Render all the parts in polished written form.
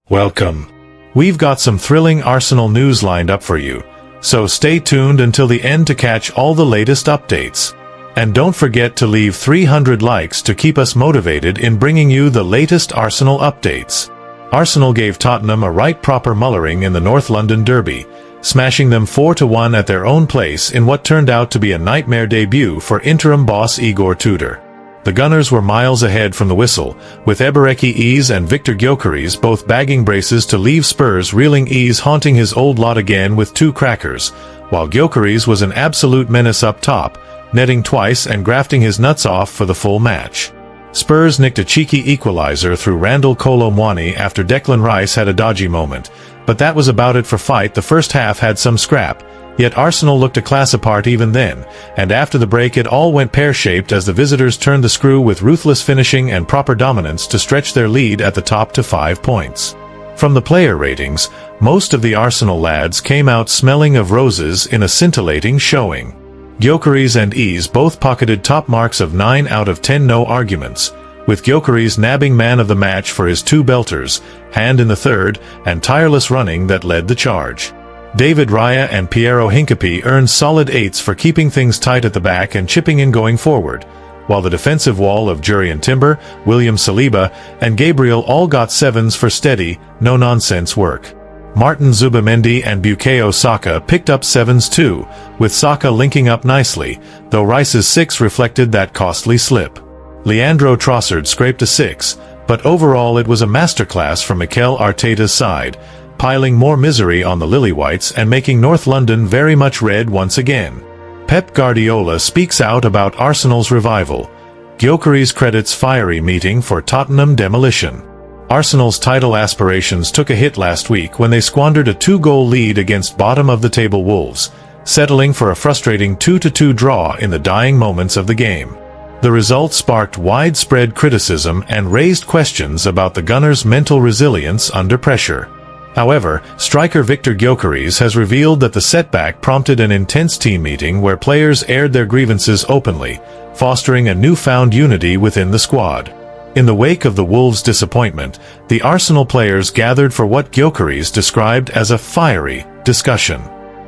Welcome. We've got some thrilling Arsenal news lined up for you, so stay tuned until the end to catch all the latest updates. And don't forget to leave 300 likes to keep us motivated in bringing you the latest Arsenal updates. Arsenal gave Tottenham a right proper mullering in the North London derby, smashing them 4-1 at their own place in what turned out to be a nightmare debut for interim boss Igor Tudor. The Gunners were miles ahead from the whistle, with Eberechi and Victor Gyökeres both bagging braces to leave Spurs reeling. Haunting his old lot again with 2 crackers, while Gyökeres was an absolute menace up top, netting twice and grafting his nuts off for the full match. Spurs nicked a cheeky equalizer through Randall Kolo Muani after Declan Rice had a dodgy moment, but that was about it for fight. The first half had some scrap, yet Arsenal looked a class apart even then, and after the break it all went pear-shaped as the visitors turned the screw with ruthless finishing and proper dominance to stretch their lead at the top to 5 points. From the player ratings, most of the Arsenal lads came out smelling of roses in a scintillating showing. Gyökeres and Ease both pocketed top marks of 9 out of 10, no arguments, with Gyökeres nabbing man of the match for his 2 belters, hand in the third, and tireless running that led the charge. David Raya and Piero Hincapié earned solid 8s for keeping things tight at the back and chipping in going forward, while the defensive wall of Jurriën Timber, William Saliba, and Gabriel all got 7s for steady, no-nonsense work. Martin Zubimendi and Bukayo Saka picked up 7s too, with Saka linking up nicely, though Rice's 6 reflected that costly slip. Leandro Trossard scraped a 6, but overall it was a masterclass from Mikel Arteta's side, piling more misery on the Lily-Whites and making North London very much red once again. PEP Guardiola speaks out about Arsenal's revival. Gyökeres credits fiery meeting for Tottenham demolition. Arsenal's title aspirations took a hit last week when they squandered a 2-goal lead against bottom-of-the-table Wolves, settling for a frustrating 2-2 draw in the dying moments of the game. The result sparked widespread criticism and raised questions about the Gunners' mental resilience under pressure. However, striker Victor Gyökeres has revealed that the setback prompted an intense team meeting where players aired their grievances openly, fostering a newfound unity within the squad. In the wake of the Wolves' disappointment, the Arsenal players gathered for what Gyökeres described as a fiery discussion.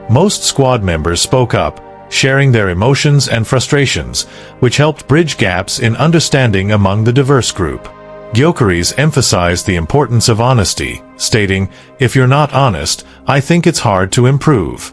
Most squad members spoke up, sharing their emotions and frustrations, which helped bridge gaps in understanding among the diverse group. Gyökeres emphasized the importance of honesty, stating, "If you're not honest, I think it's hard to improve."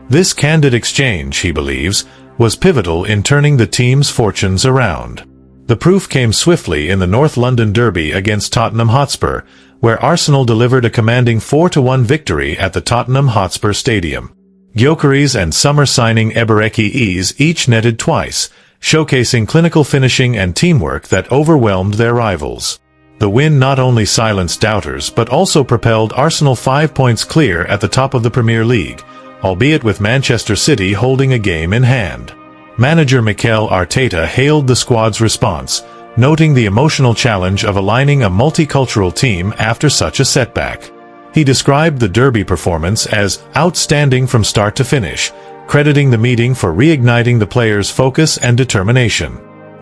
This candid exchange, he believes, was pivotal in turning the team's fortunes around. The proof came swiftly in the North London derby against Tottenham Hotspur, where Arsenal delivered a commanding 4-1 victory at the Tottenham Hotspur Stadium. Gyökeres and summer signing Eberechi each netted twice, showcasing clinical finishing and teamwork that overwhelmed their rivals. The win not only silenced doubters but also propelled Arsenal 5 points clear at the top of the Premier League, albeit with Manchester City holding a game in hand. Manager Mikel Arteta hailed the squad's response, noting the emotional challenge of aligning a multicultural team after such a setback. He described the derby performance as outstanding from start to finish, crediting the meeting for reigniting the players' focus and determination.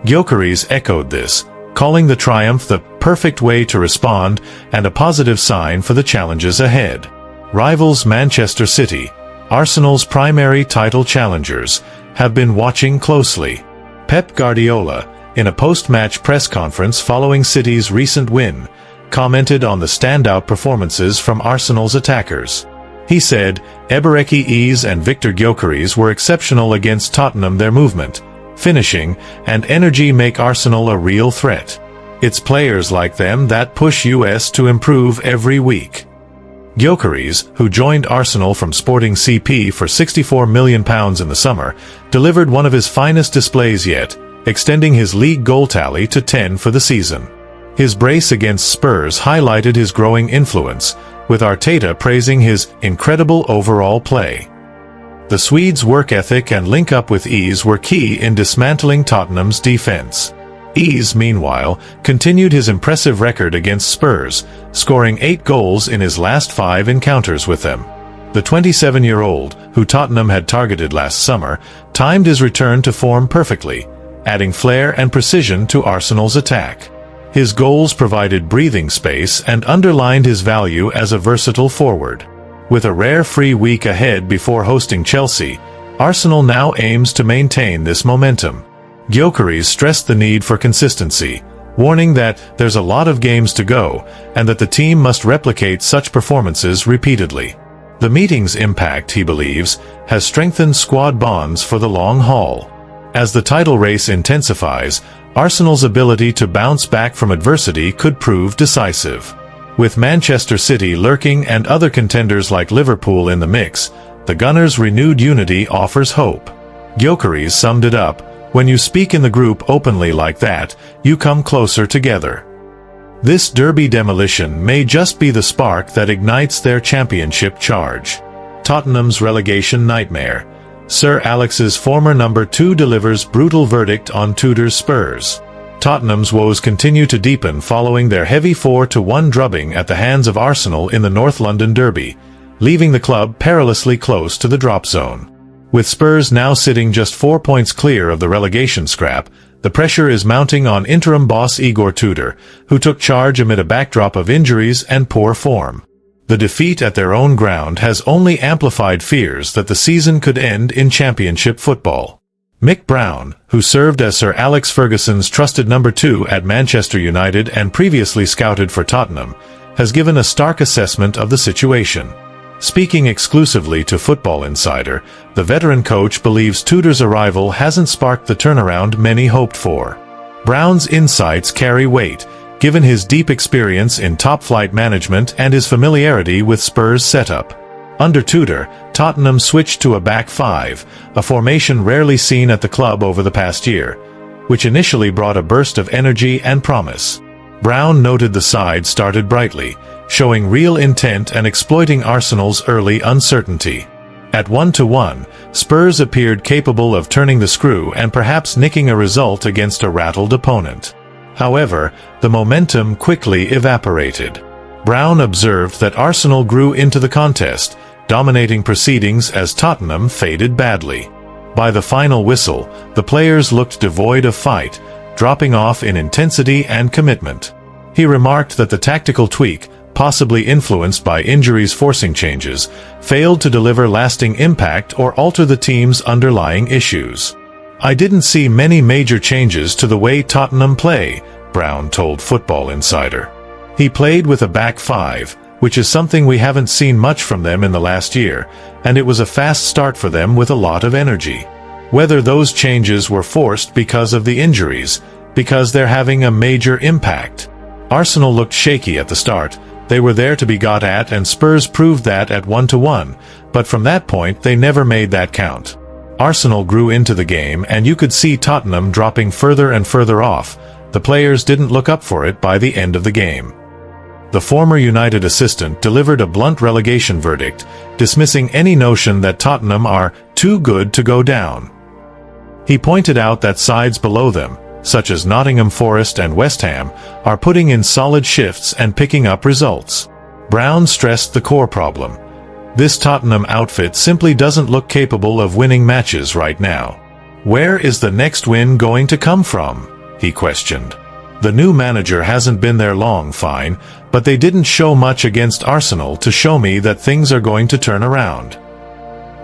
Gyökeres echoed this, calling the triumph the perfect way to respond and a positive sign for the challenges ahead. Rivals Manchester City, Arsenal's primary title challengers, have been watching closely. Pep Guardiola, in a post-match press conference following City's recent win, commented on the standout performances from Arsenal's attackers. He said, "Eberechi and Victor Gyökeres were exceptional against Tottenham. Their movement, finishing, and energy make Arsenal a real threat. It's players like them that push us to improve every week." Gyökeres, who joined Arsenal from Sporting CP for £64 million in the summer, delivered one of his finest displays yet, extending his league goal tally to 10 for the season. His brace against Spurs highlighted his growing influence, with Arteta praising his incredible overall play. The Swedes' work ethic and link-up with Ease were key in dismantling Tottenham's defense. Ease, meanwhile, continued his impressive record against Spurs, scoring 8 goals in his last 5 encounters with them. The 27-year-old, who Tottenham had targeted last summer, timed his return to form perfectly, adding flair and precision to Arsenal's attack. His goals provided breathing space and underlined his value as a versatile forward. With a rare free week ahead before hosting Chelsea, Arsenal now aims to maintain this momentum. Gyökeres stressed the need for consistency, warning that there's a lot of games to go and that the team must replicate such performances repeatedly. The meeting's impact, he believes, has strengthened squad bonds for the long haul. As the title race intensifies, Arsenal's ability to bounce back from adversity could prove decisive. With Manchester City lurking and other contenders like Liverpool in the mix, the Gunners' renewed unity offers hope. Gyökeres summed it up, "When you speak in the group openly like that, you come closer together." This derby demolition may just be the spark that ignites their championship charge. Tottenham's relegation nightmare. Sir Alex's former number 2 delivers brutal verdict on Tudor's Spurs. Tottenham's woes continue to deepen following their heavy 4-1 drubbing at the hands of Arsenal in the North London derby, leaving the club perilously close to the drop zone. With Spurs now sitting just 4 points clear of the relegation scrap, the pressure is mounting on interim boss Igor Tudor, who took charge amid a backdrop of injuries and poor form. The defeat at their own ground has only amplified fears that the season could end in championship football. Mick Brown, who served as Sir Alex Ferguson's trusted number 2 at Manchester United and previously scouted for Tottenham, has given a stark assessment of the situation. Speaking exclusively to Football Insider, the veteran coach believes Tudor's arrival hasn't sparked the turnaround many hoped for. Brown's insights carry weight, given his deep experience in top-flight management and his familiarity with Spurs' setup. Under Tudor, Tottenham switched to a back 5, a formation rarely seen at the club over the past year, which initially brought a burst of energy and promise. Brown noted the side started brightly, showing real intent and exploiting Arsenal's early uncertainty. At 1-1, Spurs appeared capable of turning the screw and perhaps nicking a result against a rattled opponent. However, the momentum quickly evaporated. Brown observed that Arsenal grew into the contest, dominating proceedings as Tottenham faded badly. By the final whistle, the players looked devoid of fight, dropping off in intensity and commitment. He remarked that the tactical tweak, possibly influenced by injuries forcing changes, failed to deliver lasting impact or alter the team's underlying issues. "I didn't see many major changes to the way Tottenham play," Brown told Football Insider. He played with a back 5, which is something we haven't seen much from them in the last year, and it was a fast start for them with a lot of energy. Whether those changes were forced because of the injuries, because they're having a major impact. Arsenal looked shaky at the start. They were there to be got at, and Spurs proved that at 1-1, but from that point they never made that count. Arsenal grew into the game and you could see Tottenham dropping further and further off. The players didn't look up for it by the end of the game. The former United assistant delivered a blunt relegation verdict, dismissing any notion that Tottenham are too good to go down. He pointed out that sides below them, such as Nottingham Forest and West Ham, are putting in solid shifts and picking up results. Brown stressed the core problem. This Tottenham outfit simply doesn't look capable of winning matches right now. "Where is the next win going to come from?" he questioned. "The new manager hasn't been there long, fine, but they didn't show much against Arsenal to show me that things are going to turn around."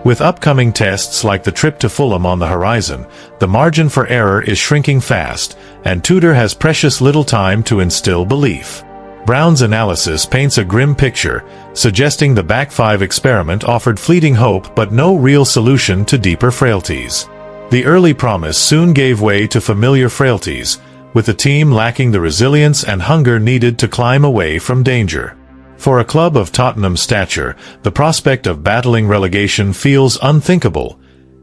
With upcoming tests like the trip to Fulham on the horizon, the margin for error is shrinking fast, and Tudor has precious little time to instill belief. Brown's analysis paints a grim picture, suggesting the back 5 experiment offered fleeting hope but no real solution to deeper frailties. The early promise soon gave way to familiar frailties, with the team lacking the resilience and hunger needed to climb away from danger. For a club of Tottenham's stature, the prospect of battling relegation feels unthinkable,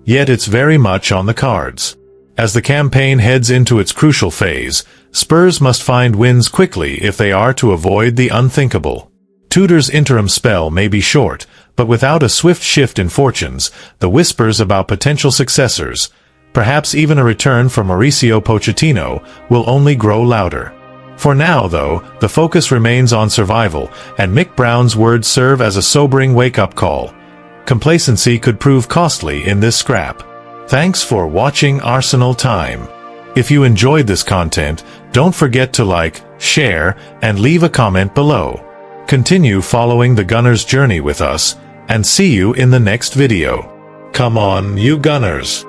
yet it's very much on the cards. As the campaign heads into its crucial phase, Spurs must find wins quickly if they are to avoid the unthinkable. Tudor's interim spell may be short, but without a swift shift in fortunes, the whispers about potential successors, perhaps even a return from Mauricio Pochettino, will only grow louder. For now, though, the focus remains on survival, and Mick Brown's words serve as a sobering wake-up call. Complacency could prove costly in this scrap. Thanks for watching Arsenal Time. If you enjoyed this content, Don't forget to like, share, and leave a comment below. Continue following the Gunners' journey with us, and see you in the next video. Come on, you Gunners!